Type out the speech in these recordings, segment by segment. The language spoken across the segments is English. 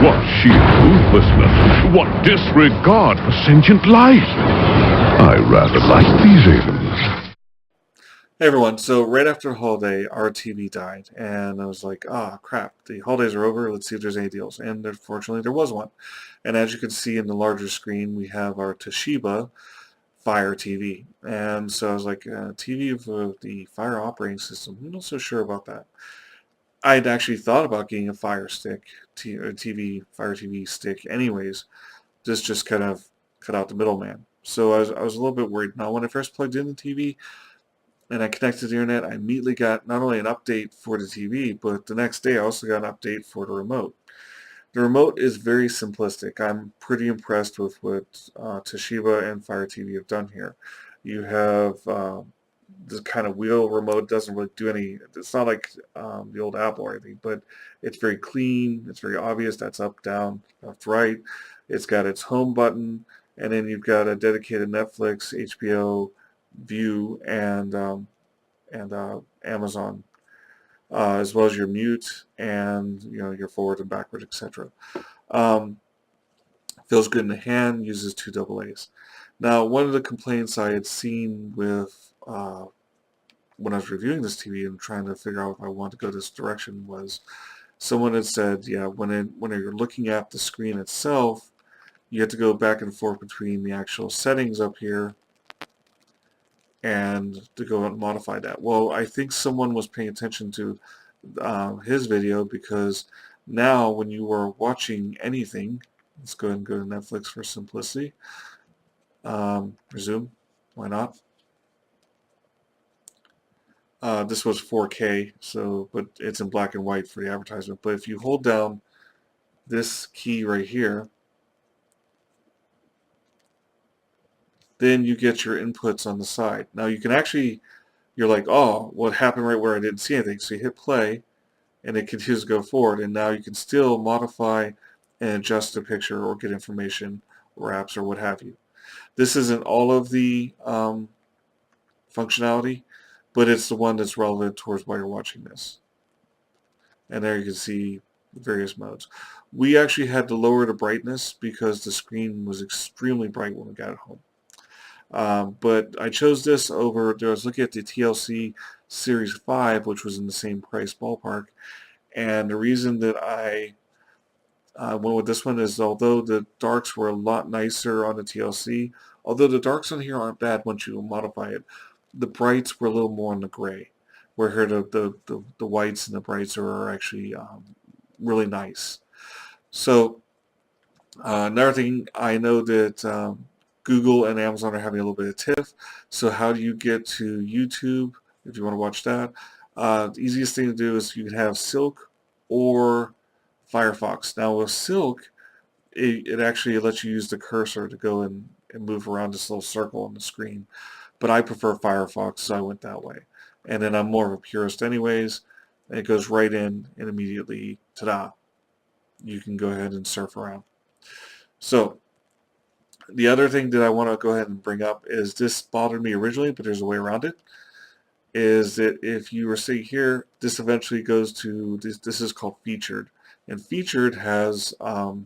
What sheer ruthlessness! What disregard for sentient life! I rather like these aliens. Hey everyone, so right after holiday, our TV died, and I was like, ah, crap, the holidays are over, let's see if there's any deals. And fortunately, there was one. And as you can see in the larger screen, we have our Toshiba Fire TV. And so I was like, TV for the Fire operating system, I'm not so sure about that. I'd actually thought about getting a Fire stick, Fire TV stick anyways, just kind of cut out the middleman. So I was a little bit worried. Now, when I first plugged in the TV, and I connected to the internet, I immediately got not only an update for the TV, but the next day I also got an update for the remote. The remote is very simplistic. I'm pretty impressed with what Toshiba and Fire TV have done here. You have this kind of wheel remote. Doesn't really do any, it's not like the old Apple or anything, but it's very clean. It's very obvious. That's up, down, left, right. It's got its home button, and then you've got a dedicated Netflix, HBO, View, and Amazon, as well as your mute and your forward and backward, etc. Um, Feels good in the hand. Uses two AA's. Now, one of the complaints I had seen with when I was reviewing this TV and trying to figure out if I want to go this direction was someone had said, yeah, when you're looking at the screen itself, you have to go back and forth between the actual settings up here and to go and modify that. Well, I think someone was paying attention to his video, because now when you are watching anything, let's go ahead and go to Netflix for simplicity. Resume, why not? This was 4K, so but it's in black and white for the advertisement. But if you hold down this key right here, then you get your inputs on the side. Now you can actually, you're like, oh, what happened right where I didn't see anything? So you hit play, and it continues to go forward, and now you can still modify and adjust the picture or get information or apps or what have you. This isn't all of the functionality, but it's the one that's relevant towards why you're watching this. And there you can see various modes. We actually had to lower the brightness because the screen was extremely bright when we got it home. But I chose this over, I was looking at the TLC Series 5, which was in the same price ballpark. And the reason that I went with this one is, although the darks were a lot nicer on the TLC, although the darks on here aren't bad once you modify it, the brights were a little more on the gray, where here the whites and the brights are actually really nice. So another thing, I know that Google and Amazon are having a little bit of tiff. So how do you get to YouTube if you want to watch that? The easiest thing to do is you can have Silk or Firefox. Now with Silk, it actually lets you use the cursor to go and move around this little circle on the screen. But I prefer Firefox, so I went that way. And then I'm more of a purist anyways. And it goes right in and immediately, ta-da, you can go ahead and surf around. So the other thing that I want to go ahead and bring up is, this bothered me originally, but there's a way around it, is that if you were seeing here, this eventually goes to, this is called featured. And featured has a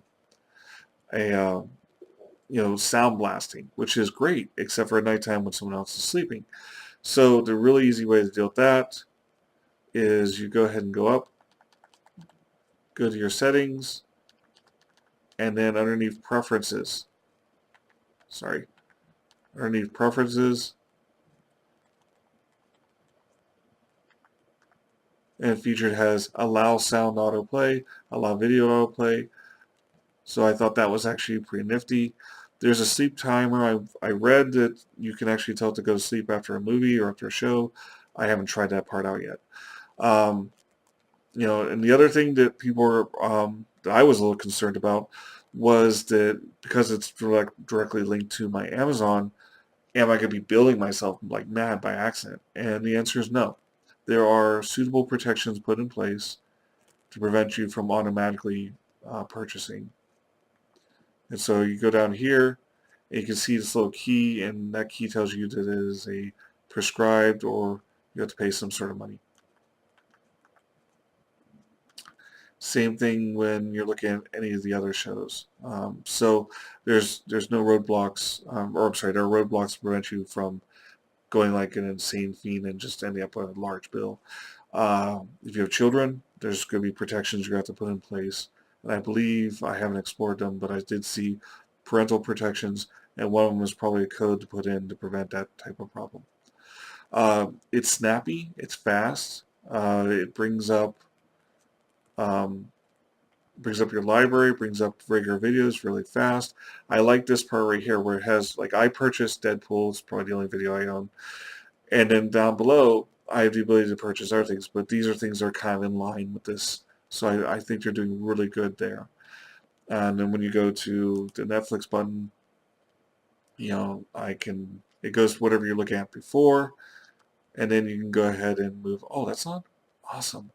sound blasting, which is great, except for at nighttime when someone else is sleeping. So the really easy way to deal with that is you go ahead and go up, go to your settings, and then underneath preferences, and featured has allow sound autoplay, allow video autoplay. So I thought that was actually pretty nifty. There's a sleep timer. I read that you can actually tell it to go to sleep after a movie or after a show. I haven't tried that part out yet. And the other thing that people were, that I was a little concerned about, was that because it's directly linked to my Amazon, am I going to be billing myself like mad by accident? And the answer is no. There are suitable protections put in place to prevent you from automatically purchasing. And so you go down here, and you can see this little key, and that key tells you that it is a prescribed, or you have to pay some sort of money. Same thing when you're looking at any of the other shows. So there's no roadblocks, or I'm sorry, there are roadblocks to prevent you from going like an insane fiend and just ending up with a large bill. If you have children, there's going to be protections you have to put in place. And I believe, I haven't explored them, but I did see parental protections, and one of them is probably a code to put in to prevent that type of problem. It's snappy, it's fast, it um, brings up your library, brings up regular videos really fast. I like this part right here where it has, like, I purchased Deadpool, it's probably the only video I own, and then down below I have the ability to purchase other things, but these are things that are kind of in line with this, so I think they're doing really good there. And then when you go to the Netflix button, it goes to whatever you're looking at before, and then you can go ahead and move. Oh, that's on? Awesome.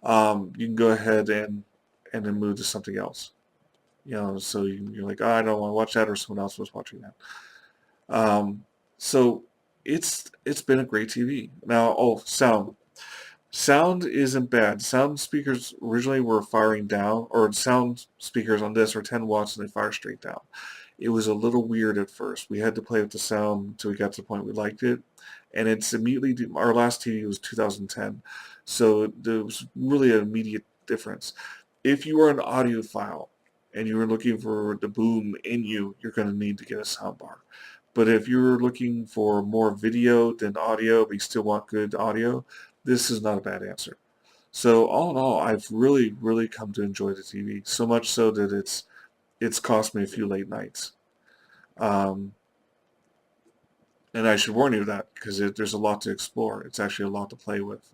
You can go ahead and then move to something else. So you're like, oh, I don't want to watch that, or someone else was watching that. So it's been a great TV. Now, sound. Sound isn't bad. Sound speakers originally were firing down, or sound speakers on this are 10 watts and they fire straight down. It was a little weird at first. We had to play with the sound until we got to the point we liked it. And it's immediately, our last TV was 2010. So there was really an immediate difference. If you are an audiophile and you were looking for the boom in you, you're going to need to get a soundbar. But if you're looking for more video than audio, but you still want good audio, this is not a bad answer. So all in all, I've really, really come to enjoy the TV. So much so that it's cost me a few late nights. And I should warn you of that because there's a lot to explore. It's actually a lot to play with.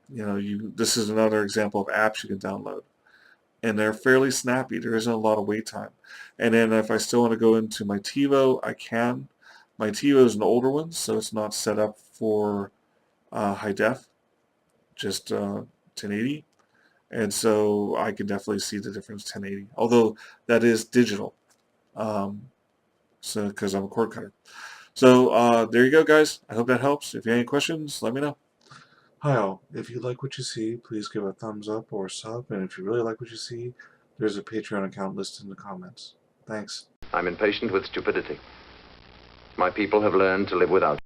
This is another example of apps you can download. And they're fairly snappy. There isn't a lot of wait time. And then if I still want to go into my TiVo, I can. My TiVo is an older one, so it's not set up for high def, just 1080. And so I can definitely see the difference 1080. Although that is digital, so because I'm a cord cutter. So there you go, guys. I hope that helps. If you have any questions, let me know. Hi all. If you like what you see, please give a thumbs up or a sub. And if you really like what you see, there's a Patreon account listed in the comments. Thanks. I'm impatient with stupidity. My people have learned to live without it.